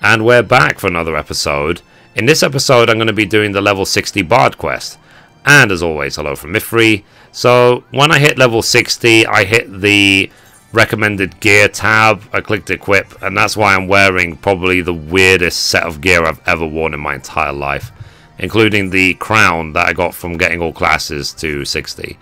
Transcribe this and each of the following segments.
And we're back for another episode. In this episode, I'm going to be doing the level 60 Bard quest. And as always, hello from Mithrie. So, when I hit level 60, I hit the recommended gear tab. I clicked equip, and that's why I'm wearing probably the weirdest set of gear I've ever worn in my entire life. Including the crown that I got from getting all classes to 60.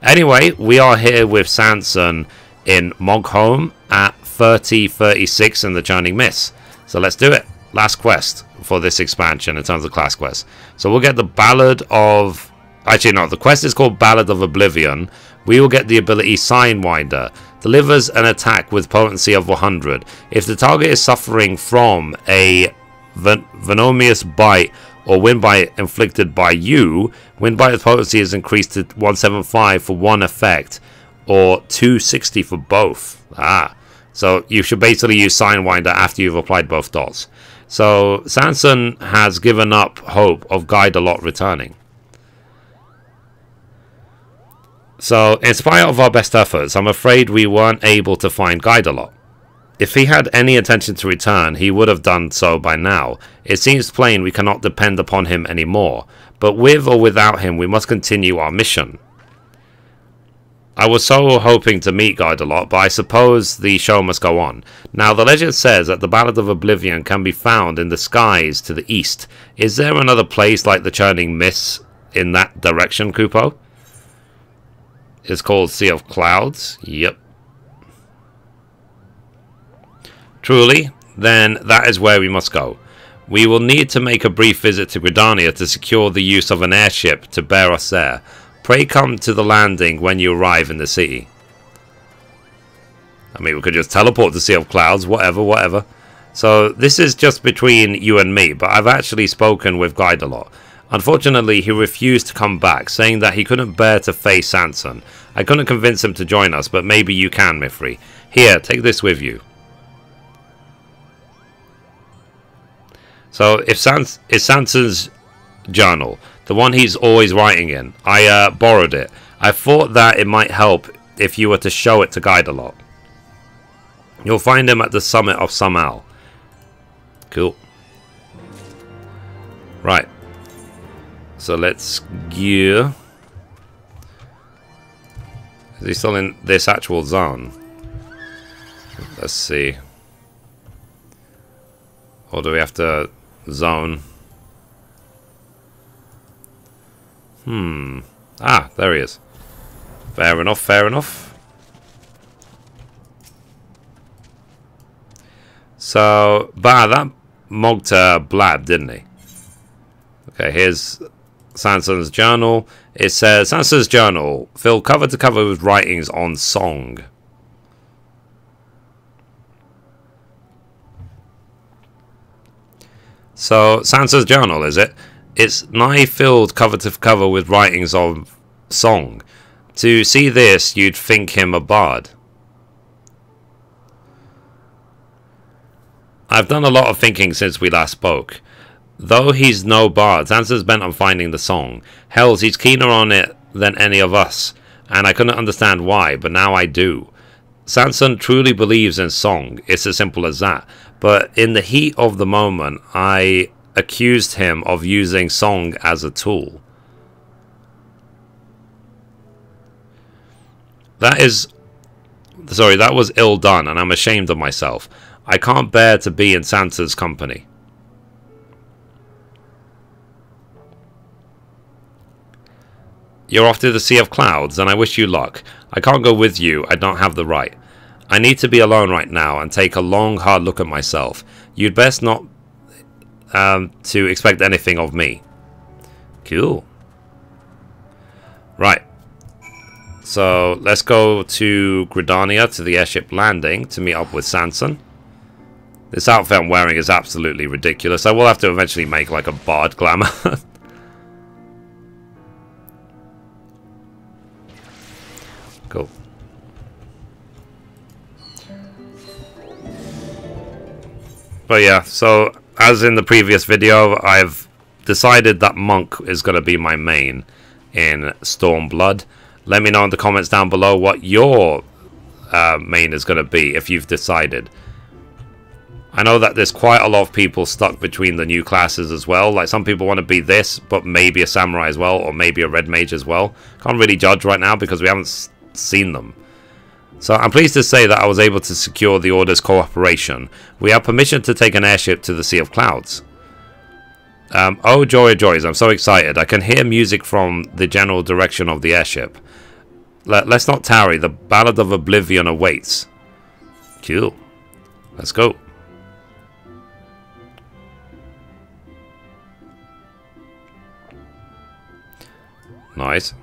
Anyway, we are here with Sanson in Mogholm at 30.56 in the Churning Mist. So let's do it. Last quest for this expansion in terms of class quests. So we'll get the Ballad of... Actually, no, the quest is called Ballad of Oblivion. We will get the ability Signwinder. Delivers an attack with potency of 100. If the target is suffering from a venomous bite or wind bite inflicted by you, wind bite potency is increased to 175 for one effect or 260 for both. So you should basically use Signwinder after you've applied both dots. So Sanson has given up hope of Guide-a-Lot returning. So in spite of our best efforts, I'm afraid we weren't able to find Guide-a-Lot. If he had any intention to return, he would have done so by now. It seems plain we cannot depend upon him anymore, but with or without him we must continue our mission. I was so hoping to meet Guide-a-Lot, but I suppose the show must go on. Now, the legend says that the Ballad of Oblivion can be found in the skies to the east. Is there another place like the Churning Mist in that direction, Kupo? It's called Sea of Clouds. Yep. Truly, then that is where we must go. We will need to make a brief visit to Gridania to secure the use of an airship to bear us there. Pray come to the landing when you arrive in the city. I mean, we could just teleport to Sea of Clouds, whatever. So, this is just between you and me, but I've actually spoken with Guide-a-Lot. Unfortunately, he refused to come back, saying that he couldn't bear to face Sanson. I couldn't convince him to join us, but maybe you can, Mithrie. Here, take this with you. So, it's Sanson's journal. The one he's always writing in. I borrowed it. I thought that it might help if you were to show it to Guide-a-Lot. You'll find him at the summit of Sumal. Cool. Right. So let's gear. Is he still in this actual zone? Let's see. Or do we have to zone? There he is. Fair enough. So, that Mogta blabbed, didn't he? Okay, here's Sanson's journal. It says, Sanson's journal, filled cover to cover with writings on song. So, Sanson's journal, is it? It's nigh filled cover to cover with writings of song. To see this, you'd think him a bard. I've done a lot of thinking since we last spoke. Though he's no bard, Sanson's bent on finding the song. Hells, he's keener on it than any of us, and I couldn't understand why, but now I do. Sanson truly believes in song, it's as simple as that. But in the heat of the moment, I accused him of using song as a tool. That was ill done, and I'm ashamed of myself. I can't bear to be in Sanson's company. You're off to the Sea of Clouds, and I wish you luck. I can't go with you, I don't have the right. I need to be alone right now and take a long, hard look at myself. You'd best not to expect anything of me. Cool. Right. So, let's go to Gridania, to the airship landing, to meet up with Sanson. This outfit I'm wearing is absolutely ridiculous. I will have to eventually make like a bard glamour. Cool. But yeah, so as in the previous video, I've decided that Monk is going to be my main in Stormblood. Let me know in the comments down below what your main is going to be if you've decided. I know that there's quite a lot of people stuck between the new classes as well. Like, some people want to be this, but maybe a samurai as well, or maybe a red mage as well. Can't really judge right now because we haven't seen them. So I'm pleased to say that I was able to secure the Order's cooperation. We have permission to take an airship to the Sea of Clouds. Oh, joy of joys, I'm so excited. I can hear music from the general direction of the airship. Let's not tarry, the Ballad of Oblivion awaits. Cool. Let's go. Nice.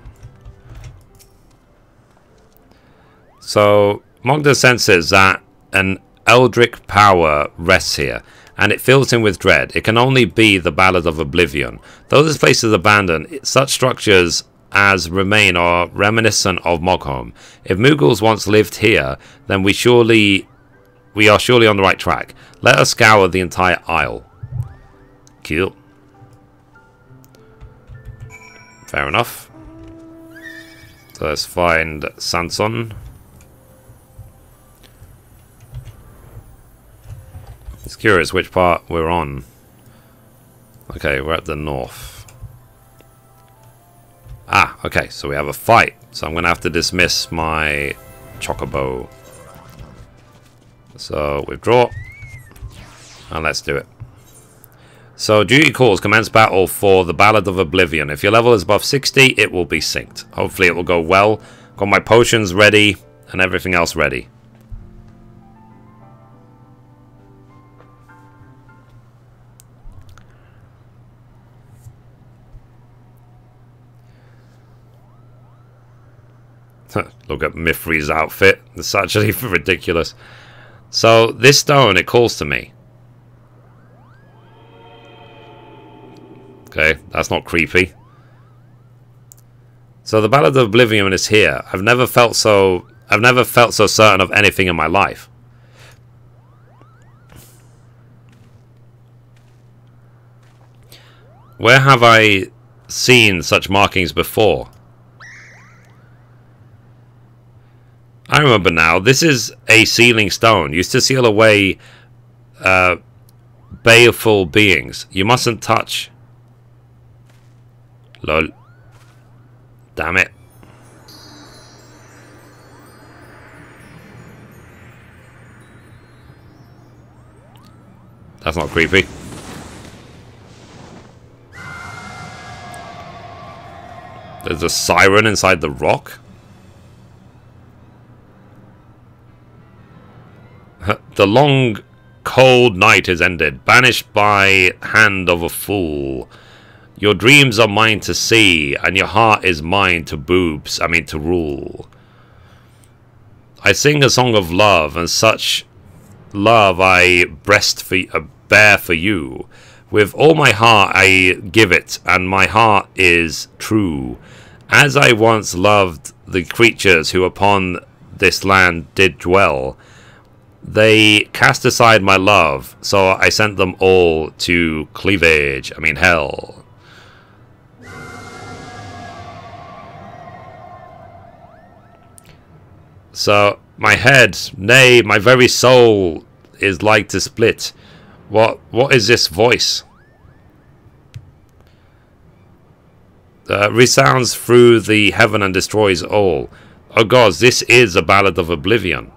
So, Mogda senses that an eldritch power rests here, and it fills him with dread. It can only be the Ballad of Oblivion. Though this place is abandoned, such structures as remain are reminiscent of Mogholm. If Mughals once lived here, then we are surely on the right track. Let us scour the entire isle. Cool. Fair enough. So let's find Sanson. It's curious which part we're on. Okay, we're at the north. Ah, okay, so we have a fight. So I'm going to have to dismiss my chocobo. So withdraw. And let's do it. So duty calls, commence battle for the Ballad of Oblivion. If your level is above 60, it will be synced. Hopefully it will go well. Got my potions ready and everything else ready. Look at Mithrie's outfit. It's actually ridiculous. So this stone, it calls to me. Okay, that's not creepy. So the Ballad of Oblivion is here. I've never felt so certain of anything in my life. Where have I seen such markings before? I remember now. This is a sealing stone. Used to seal away baleful beings. You mustn't touch. Lol. Damn it. That's not creepy. There's a siren inside the rock. The long, cold night is ended, banished by hand of a fool. Your dreams are mine to see, and your heart is mine to to rule. I sing a song of love, and such love I bear for you. With all my heart I give it, and my heart is true. As I once loved the creatures who upon this land did dwell, they cast aside my love, so I sent them all to hell. So, my head, nay, my very soul is like to split. What is this voice? Resounds through the heaven and destroys all. Oh gods, this is a Ballad of Oblivion.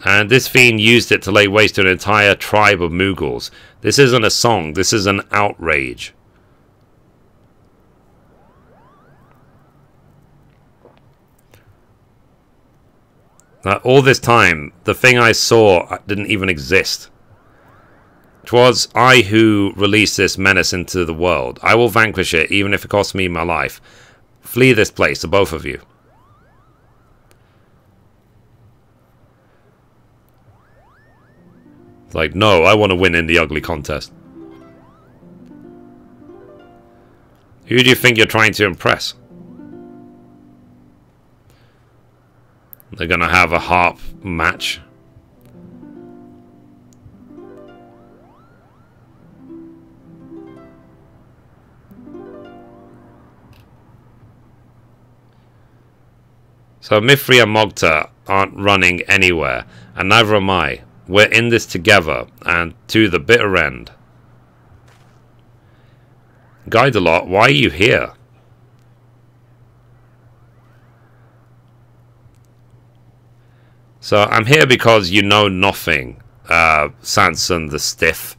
And this fiend used it to lay waste to an entire tribe of Mughals. This isn't a song, this is an outrage. All this time, the thing I saw didn't even exist. 'Twas I who released this menace into the world. I will vanquish it, even if it costs me my life. Flee this place, the both of you. It's like, no, I want to win in the ugly contest. Who do you think you're trying to impress? They're gonna have a harp match. So Mithrie and Mogta aren't running anywhere, and neither am I. We're in this together, and to the bitter end. Guide-a-lot, why are you here? So I'm here because you know nothing, Sanson the Stiff.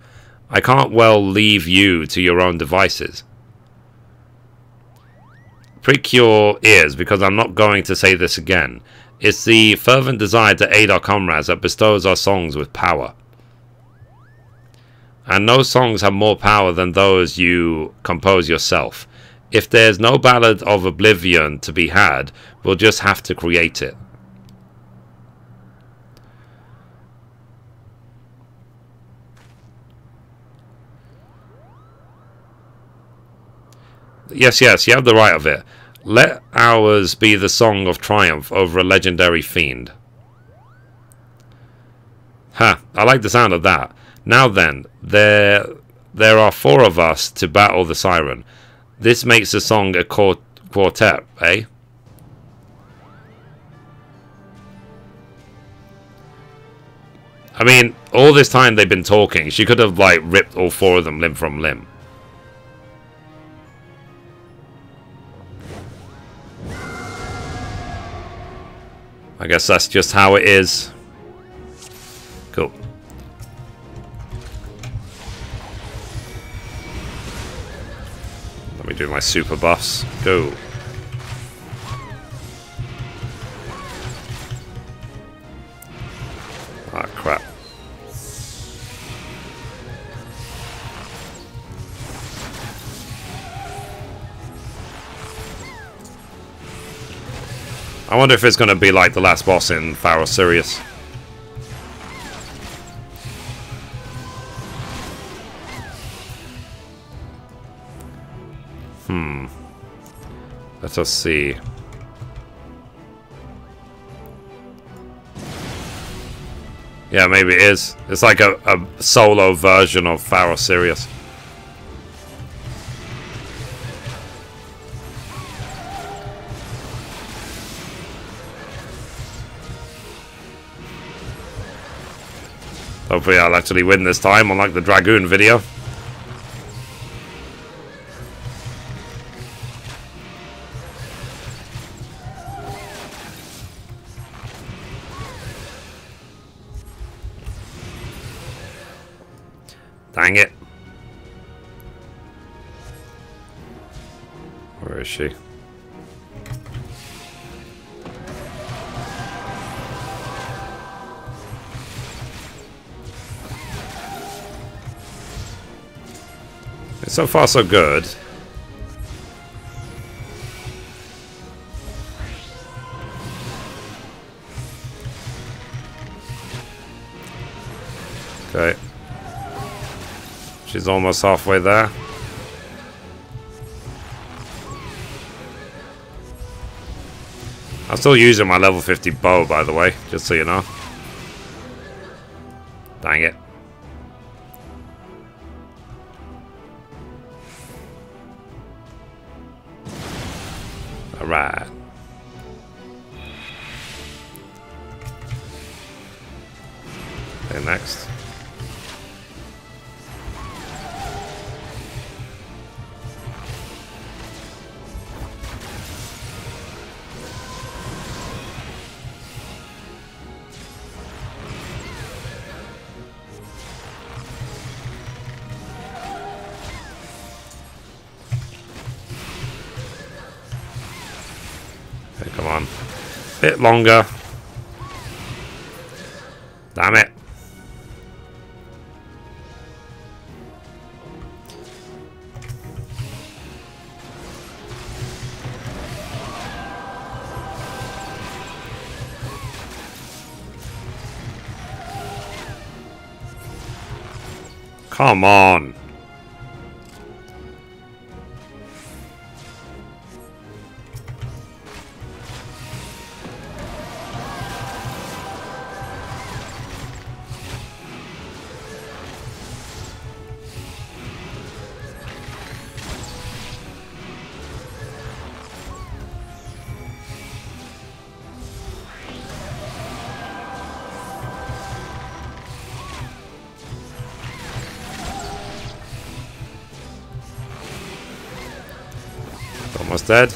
I can't well leave you to your own devices. Prick your ears, because I'm not going to say this again. It's the fervent desire to aid our comrades that bestows our songs with power. And no songs have more power than those you compose yourself. If there's no ballad of oblivion to be had, we'll just have to create it. Yes, yes, you have the right of it. Let ours be the song of triumph over a legendary fiend. Ha, I like the sound of that. Now then, there are 4 of us to battle the siren. This makes the song a quartet, eh? I mean, all this time they've been talking. She could have, like, ripped all 4 of them limb from limb. I guess that's just how it is. Cool. Let me do my super buffs. Go. Ah, crap. I wonder if it's going to be like the last boss in Pharaoh Sirius. Let us see. Yeah, maybe it is. It's like a solo version of Pharaoh Sirius. Hopefully I'll actually win this time, unlike the Dragoon video. Dang it. Where is she? So far, so good. Okay. She's almost halfway there. I'm still using my level 50 bow, by the way, just so you know. Dang it. Alright. Okay, next. Okay, come on. Bit longer. Damn it. Come on. almost dead.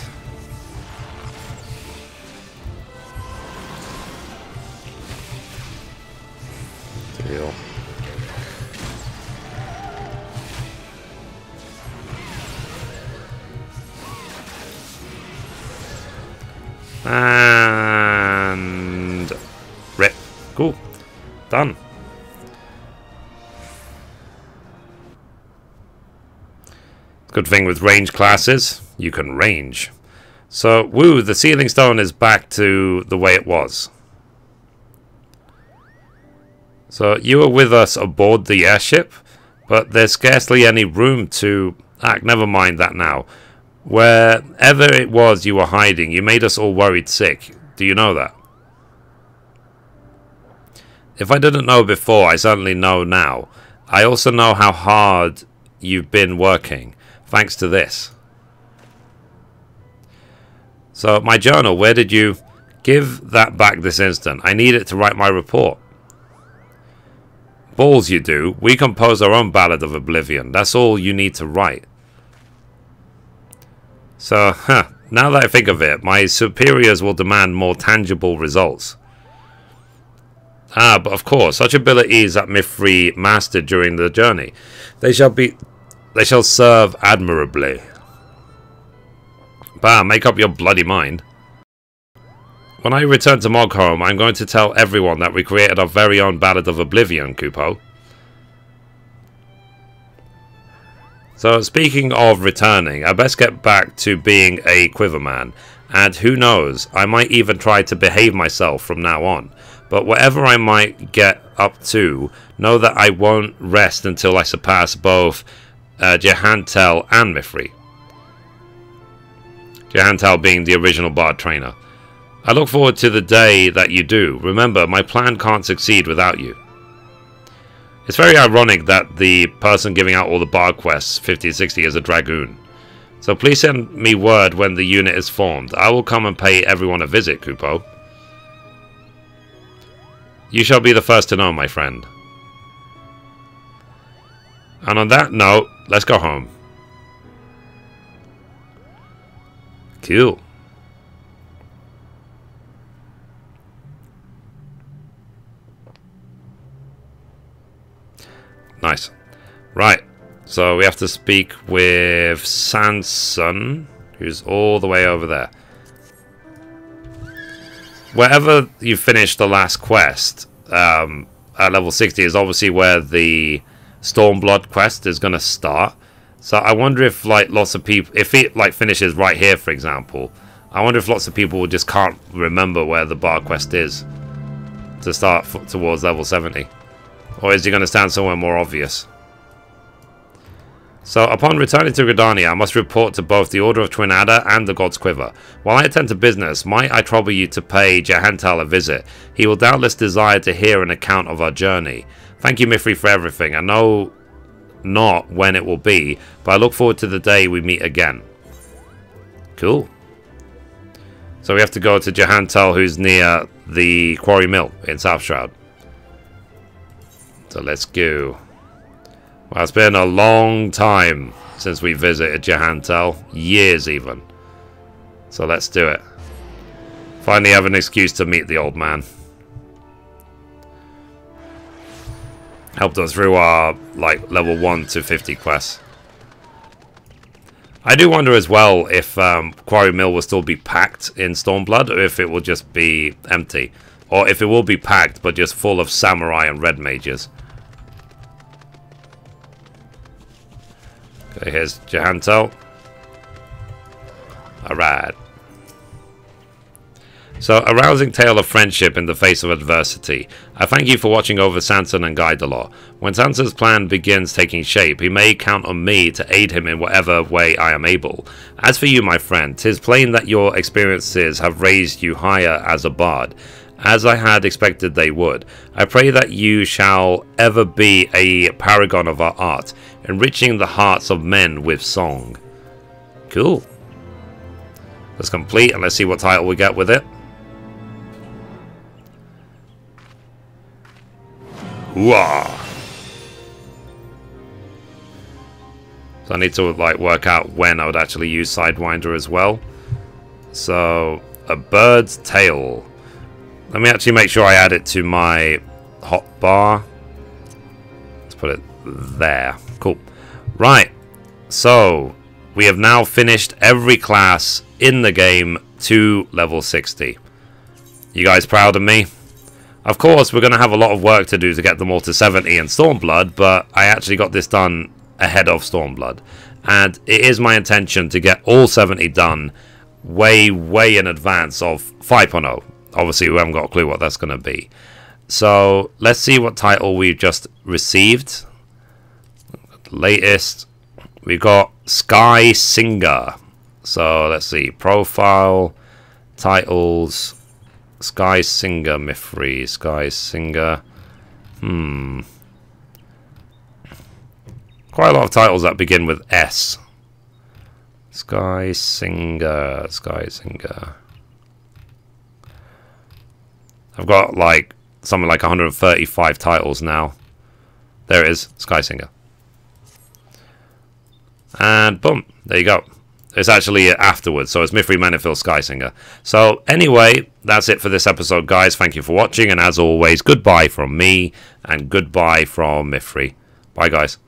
Deal. And rip. Cool. Done. Good thing with range classes, you can range. So, woo, the sealing stone is back to the way it was. So, you were with us aboard the airship, but there's scarcely any room to... never mind that now. Wherever it was you were hiding, you made us all worried sick. Do you know that? If I didn't know before, I certainly know now. I also know how hard you've been working, thanks to this. So, my journal, where did you... Give that back this instant. I need it to write my report. Balls you do. We compose our own Ballad of Oblivion. That's all you need to write. So, now that I think of it, my superiors will demand more tangible results. But of course, such abilities that Mithrie mastered during the journey, they shall serve admirably. Bah, make up your bloody mind. When I return to Mogholm, I'm going to tell everyone that we created our very own Ballad of Oblivion, Kupo. So, speaking of returning, I best get back to being a Quiverman. And who knows, I might even try to behave myself from now on. But whatever I might get up to, know that I won't rest until I surpass both Jehantel and Mithrie. Jehantel being the original bard trainer. I look forward to the day that you do. Remember, my plan can't succeed without you. It's very ironic that the person giving out all the bard quests, 50-60, is a dragoon. So please send me word when the unit is formed. I will come and pay everyone a visit, Kupo. You shall be the first to know, my friend. And on that note, let's go home. Cool. Nice. Right. So we have to speak with Sanson, who's all the way over there. Wherever you finish the last quest, at level 60 is obviously where the Stormblood quest is going to start. So I wonder if like lots of people, if it like finishes right here, for example, I wonder if lots of people just can't remember where the bard quest is to start towards level 70. Or is he going to stand somewhere more obvious? So, upon returning to Gridania, I must report to both the Order of Twin Adder and the God's Quiver. While I attend to business, might I trouble you to pay Jehantel a visit? He will doubtless desire to hear an account of our journey. Thank you, Mithrie, for everything. I know not when it will be, but I look forward to the day we meet again. Cool. So we have to go to Jehantel, who's near the Quarry Mill in South Shroud. So let's go. Well, it's been a long time since we visited Jehantel. Years even. So let's do it. Finally have an excuse to meet the old man. Helped us through our like level 1 to 50 quests. I do wonder as well if Quarry Mill will still be packed in Stormblood, or if it will just be empty. Or if it will be packed but just full of samurai and red mages. Okay, here's Jehantel. Alright. So, a rousing tale of friendship in the face of adversity. I thank you for watching over Sanson and Guidalor. When Sanson's plan begins taking shape, he may count on me to aid him in whatever way I am able. As for you, my friend, 'tis plain that your experiences have raised you higher as a bard, as I had expected they would. I pray that you shall ever be a paragon of our art, enriching the hearts of men with song. Cool. That's complete, and let's see what title we get with it. Hooah! So So I need to like work out when I would actually use Sidewinder as well. So a bird's tail. Let me actually make sure I add it to my hotbar. Let's put it there. Cool. Right. So we have now finished every class in the game to level 60. You guys proud of me? Of course, we're going to have a lot of work to do to get them all to 70 and Stormblood, but I actually got this done ahead of Stormblood. And it is my intention to get all 70 done way in advance of 5.0. Obviously, we haven't got a clue what that's going to be. So, let's see what title we've just received. The latest, we got Sky Singer. So, let's see. Profile, titles, Sky Singer, Mithrie, Sky Singer. Quite a lot of titles that begin with S. Sky Singer, Sky Singer. I've got like something like 135 titles now. There it is, Sky Singer. And boom, there you go. It's actually afterwards, so it's Mithrie Menifil Sky Singer. So anyway, that's it for this episode, guys. Thank you for watching, and as always, goodbye from me, and goodbye from Mithrie. Bye, guys.